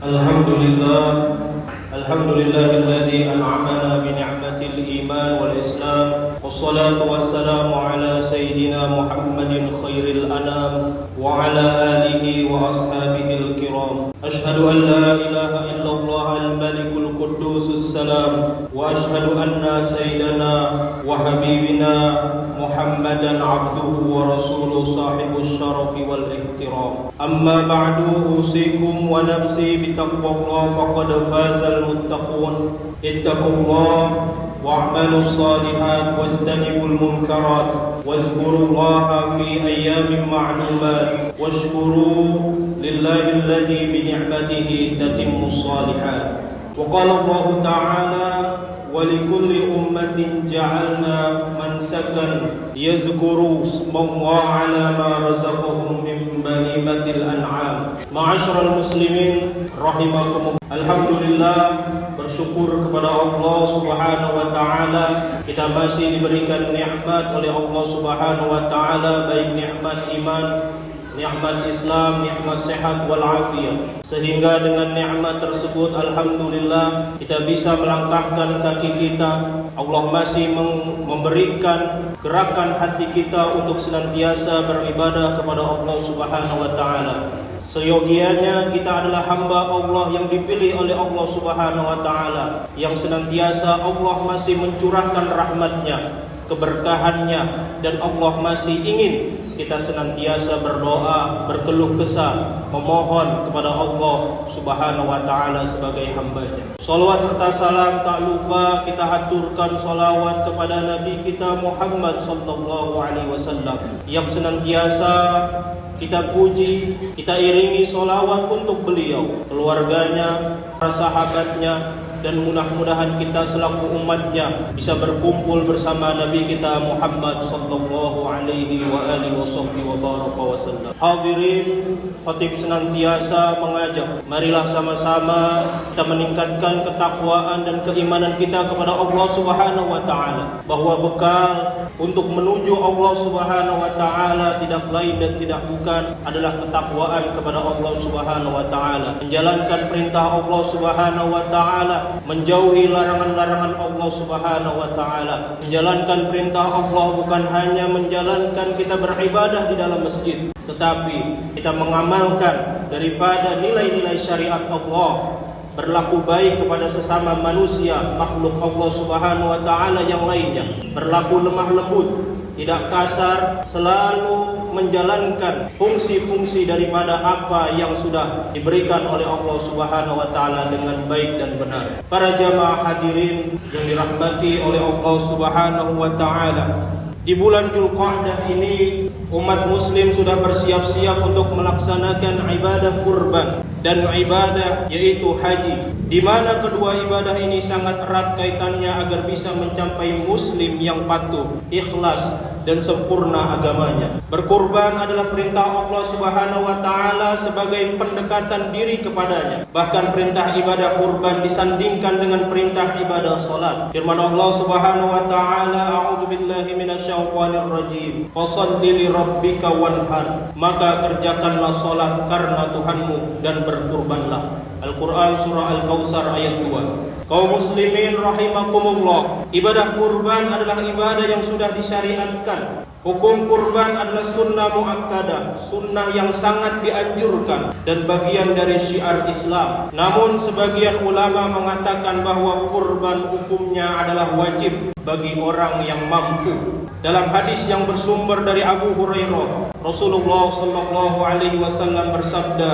Alhamdulillah, alhamdulillahilladzi an'amana bi ni'matil iman wal islam. Wassalatu wassalamu ala sayyidina Muhammadin khairil anam wa ala alihi wa ashabihil kiram. Ashhadu an la ilaha illallah al-malikul quddusus salam wa ashhadu anna sayyidana wa habibina Muhammadan abduhu wa rasuluhu sahibus syarafi wal ihtiram. Amma ba'du, usikum wa nafsi bitaqwallah faqad fazal muttaqun. Ittaqullah wa'malus salihat wajtanibul munkarat wazkurullaha fi ayyamin ma'lumat washkuru lillahi alladzi bi ni'matihi tatimmus salihat. Wa qala Allah ta'ala وَلِكُلِّ أُمَّةٍ جَعَلْنَا مَنْسَكًا يَذْكُرُوا اسْمَ اللَّهِ عَلَى مَا رَزَقَهُم مِّن بَهِيمَةِ الْأَنْعَامِ. Ma'asyiral muslimin rahimakumullah. Alhamdulillah, bersyukur kepada Allah Subhanahu wa taala kita masih diberikan nikmat oleh Allah Subhanahu wa taala, baik nikmat iman, nikmat Islam, nikmat sehat wal afiat. Sehingga dengan nikmat tersebut alhamdulillah kita bisa melangkahkan kaki kita. Allah masih memberikan gerakan hati kita untuk senantiasa beribadah kepada Allah Subhanahu wa taala. Seyogianya kita adalah hamba Allah yang dipilih oleh Allah Subhanahu wa taala, yang senantiasa Allah masih mencurahkan rahmatnya, keberkahannya, dan Allah masih ingin kita senantiasa berdoa, berkeluh kesah, memohon kepada Allah Subhanahu wa taala sebagai hamba-Nya. Salawat serta salam tak lupa kita haturkan salawat kepada Nabi kita Muhammad sallallahu alaihi wasallam yang senantiasa kita puji, kita iringi salawat untuk beliau, keluarganya, para sahabatnya, dan mudah-mudahan kita selaku umatnya bisa berkumpul bersama Nabi kita Muhammad sallallahu alaihi wa alihi wasallam. Hadirin, khatib senantiasa mengajak, marilah sama-sama kita meningkatkan ketakwaan dan keimanan kita kepada Allah Subhanahu wa taala, bahwa bekal untuk menuju Allah Subhanahu wa taala tidak lain dan tidak bukan adalah ketakwaan kepada Allah Subhanahu wa taala, menjalankan perintah Allah Subhanahu wa taala, menjauhi larangan-larangan Allah Subhanahu wa taala. Menjalankan perintah Allah bukan hanya menjalankan kita beribadah di dalam masjid, tetapi kita mengamalkan daripada nilai-nilai syariat Allah, berlaku baik kepada sesama manusia, makhluk Allah Subhanahu wa taala yang lainnya, berlaku lemah lembut, tidak kasar, selalu menjalankan fungsi-fungsi daripada apa yang sudah diberikan oleh Allah Subhanahu wa taala dengan baik dan benar. Para jamaah hadirin yang dirahmati oleh Allah Subhanahu wa taala, di bulan Dzulqa'dah ini umat muslim sudah bersiap-siap untuk melaksanakan ibadah kurban dan ibadah yaitu haji, di mana kedua ibadah ini sangat erat kaitannya agar bisa mencapai muslim yang patuh, ikhlas, dan sempurna agamanya. Berkurban adalah perintah Allah Subhanahu wa taala sebagai pendekatan diri kepadanya. Bahkan perintah ibadah kurban disandingkan dengan perintah ibadah salat. Firman Allah Subhanahu wa taala, a'udzubillahi minasyaitonir rajim, fasholli li rabbika wanhar, maka kerjakanlah salat karena Tuhanmu dan berkurbanlah. Al-Quran Surah Al-Kautsar ayat 2. Kaum muslimin rahimakumullah, ibadah kurban adalah ibadah yang sudah disyariatkan. Hukum kurban adalah sunnah muakkadah, sunnah yang sangat dianjurkan dan bagian dari syiar Islam. Namun sebagian ulama mengatakan bahwa kurban hukumnya adalah wajib bagi orang yang mampu. Dalam hadis yang bersumber dari Abu Hurairah, Rasulullah sallallahu alaihi wasallam bersabda,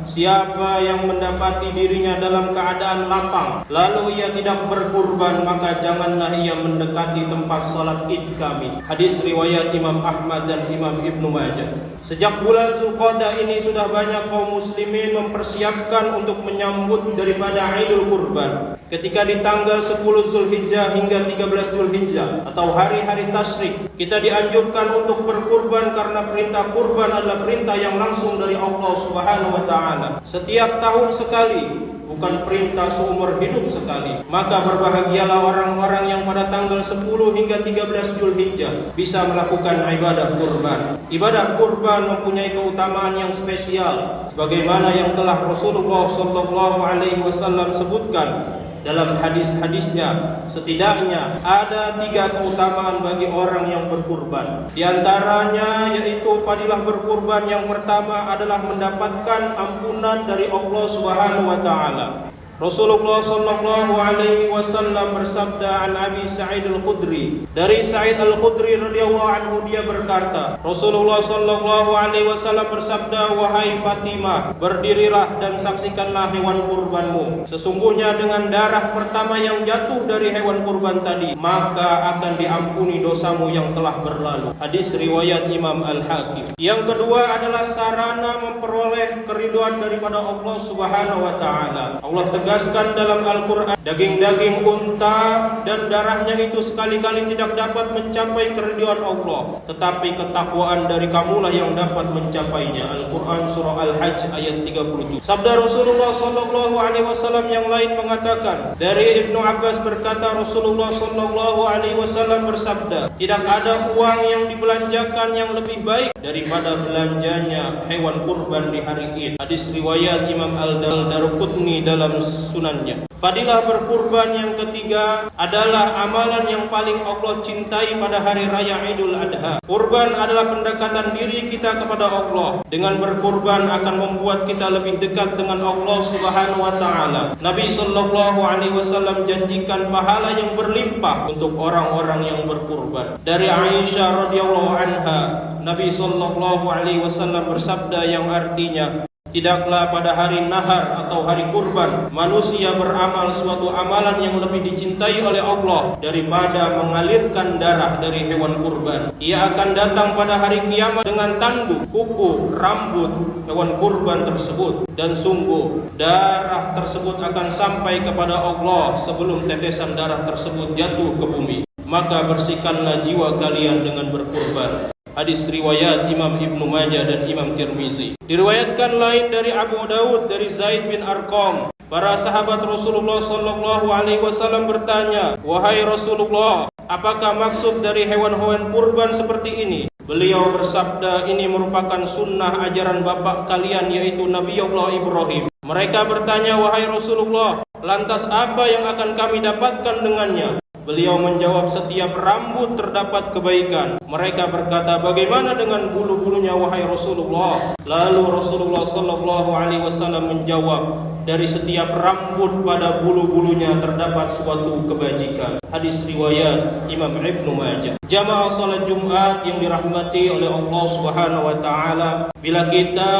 siapa yang mendapati dirinya dalam keadaan lapang lalu ia tidak berkurban, maka janganlah ia mendekati tempat salat Id kami. Hadis riwayat Imam Ahmad dan Imam Ibnu Majah. Sejak bulan Dzulqa'dah ini sudah banyak kaum muslimin mempersiapkan untuk menyambut daripada Idul Kurban. Ketika di tanggal 10 Zulhijjah hingga 13 Zulhijjah atau hari-hari tasyrik, kita dianjurkan untuk berkurban karena perintah kurban adalah perintah yang langsung dari Allah Subhanahu wa taala. Setiap tahun sekali, bukan bukan perintah seumur hidup sekali. Maka berbahagialah orang-orang yang pada tanggal 10 hingga 13 Zulhijjah bisa melakukan ibadah kurban. Ibadah kurban mempunyai keutamaan yang spesial, sebagaimana yang telah Rasulullah SAW sebutkan dalam hadis-hadisnya. Setidaknya ada 3 keutamaan bagi orang yang berkurban. Di antaranya yaitu fadilah berkurban yang pertama adalah mendapatkan ampunan dari Allah Subhanahu wa taala. Rasulullah sallallahu alaihi wasallam bersabda an Abi Sa'id Al-Khudri, dari Sa'id Al-Khudri radhiyallahu anhu, dia berkata, Rasulullah sallallahu alaihi wasallam bersabda, wahai Fatimah, berdirilah dan saksikanlah hewan kurbanmu. Sesungguhnya dengan darah pertama yang jatuh dari hewan kurban tadi, maka akan diampuni dosamu yang telah berlalu. Hadis riwayat Imam Al-Hakim. Yang kedua adalah sarana memperoleh keridhaan daripada Allah Subhanahu wa taala. Allah tegaskan dalam Al-Quran, daging-daging unta dan darahnya itu sekali-kali tidak dapat mencapai keridhaan Allah, tetapi ketakwaan dari kamulah yang dapat mencapainya. Al-Quran surah Al-Hajj ayat 37. Sabda Rasulullah sallallahu alaihi wasallam yang lain mengatakan, dari Ibnu Abbas berkata, Rasulullah sallallahu alaihi wasallam bersabda, tidak ada uang yang dibelanjakan yang lebih baik daripada belanjanya hewan kurban di hari Id. Hadis riwayat Imam Al-Darqutni dalam sunannya. Fadilah berkurban yang ketiga adalah amalan yang paling Allah cintai pada hari raya Idul Adha. Kurban adalah pendekatan diri kita kepada Allah. Dengan berkurban akan membuat kita lebih dekat dengan Allah Subhanahu wa taala. Nabi sallallahu alaihi wasallam janjikan pahala yang berlimpah untuk orang-orang yang berkurban. Dari Aisyah radhiyallahu anha, Nabi sallallahu alaihi wasallam bersabda yang artinya, tidaklah pada hari nahar atau hari kurban manusia beramal suatu amalan yang lebih dicintai oleh Allah daripada mengalirkan darah dari hewan kurban. Ia akan datang pada hari kiamat dengan tanduk, kuku, rambut hewan kurban tersebut, dan sungguh darah tersebut akan sampai kepada Allah sebelum tetesan darah tersebut jatuh ke bumi. Maka bersihkanlah jiwa kalian dengan berkurban. Hadis riwayat Imam Ibnu Majah dan Imam Tirmizi. Diriwayatkan lain dari Abu Daud dari Zaid bin Arqam, para sahabat Rasulullah sallallahu alaihi wasallam bertanya, wahai Rasulullah, apakah maksud dari hewan-hewan kurban seperti ini? Beliau bersabda, ini merupakan sunnah ajaran bapak kalian, yaitu Nabi Allah Ibrahim. Mereka bertanya, wahai Rasulullah, lantas apa yang akan kami dapatkan dengannya? Beliau menjawab, setiap rambut terdapat kebaikan. Mereka berkata, bagaimana dengan bulu-bulunya wahai Rasulullah? Lalu Rasulullah sallallahu alaihi wasallam menjawab, dari setiap rambut pada bulu-bulunya terdapat suatu kebajikan. Hadis riwayat Imam Ibnu Majah. Jamaah salat Jumat yang dirahmati oleh Allah Subhanahu wa taala, bila kita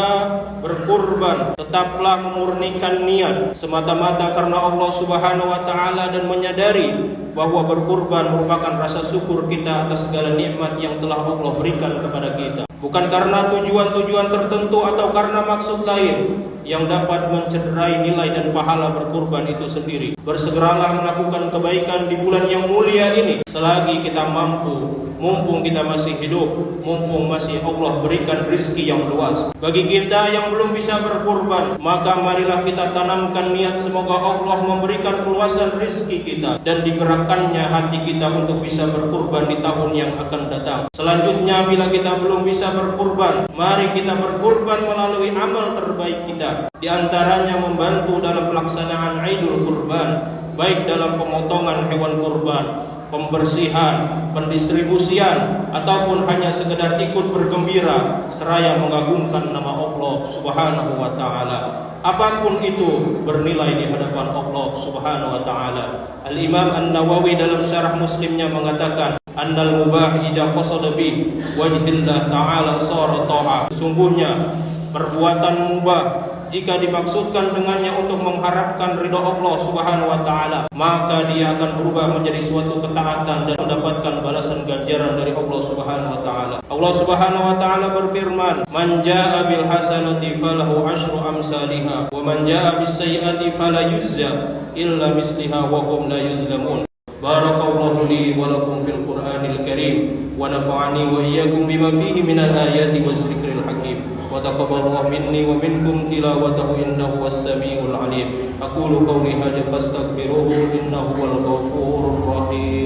berkurban, tetaplah memurnikan niat semata-mata karena Allah Subhanahu wa taala dan menyadari bahwa berkurban merupakan rasa syukur kita atas segala nikmat yang telah Allah berikan kepada kita. Bukan karena tujuan-tujuan tertentu atau karena maksud lain yang dapat mencederai nilai dan pahala berkurban itu sendiri. Bersegeralah melakukan kebaikan di bulan yang mulia ini selagi kita mampu, mumpung kita masih hidup, mumpung masih Allah berikan rizki yang luas. Bagi kita yang belum bisa berkurban, maka marilah kita tanamkan niat semoga Allah memberikan keluasan rizki kita dan digerakkannya hati kita untuk bisa berkurban di tahun yang akan datang. Selanjutnya, bila kita belum bisa berkurban, mari kita berkurban melalui amal terbaik kita. Di antaranya membantu dalam pelaksanaan Idul Kurban, baik dalam pemotongan hewan kurban, pembersihan, pendistribusian, ataupun hanya sekedar ikut bergembira seraya mengagungkan nama Allah Subhanahu wa taala. Apapun itu bernilai di hadapan Allah Subhanahu wa taala. Al-Imam An-Nawawi dalam syarah Muslimnya mengatakan, annal mubah idza qasada bi wajhillah ta'ala sara ta'ah. Sungguhnya perbuatan mubah jika dimaksudkan dengannya untuk mengharapkan ridha Allah Subhanahu wa taala, maka dia akan berubah menjadi suatu ketaatan dan mendapatkan balasan ganjaran dari Allah Subhanahu wa taala. Allah Subhanahu wa taala berfirman, "Man jaa'a bil hasanati falahu asyru amsalihha wa man jaa'a bis sayyi'ati fala yujza illa misliha wa hum la yuzlamun." Barakallahu li wa lakum fil Qur'anil Karim wa nafa'ani wa iyyakum bima fihi minal ayati waz zikril hakim. Wa taqabbalallahu minni wa minkum tilawatahu innahu was-sami'ul 'alim. Aqulu qawli hadza fastaghfiruhu innahu huwal ghafurur rahim.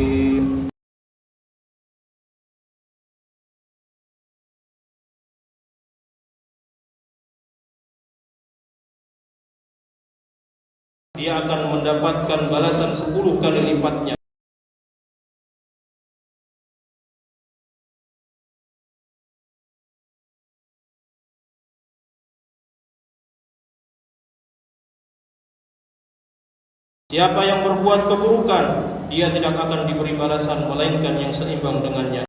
Dia akan mendapatkan balasan 10 kali lipatnya. Siapa yang berbuat keburukan, dia tidak akan diberi balasan melainkan yang seimbang dengannya.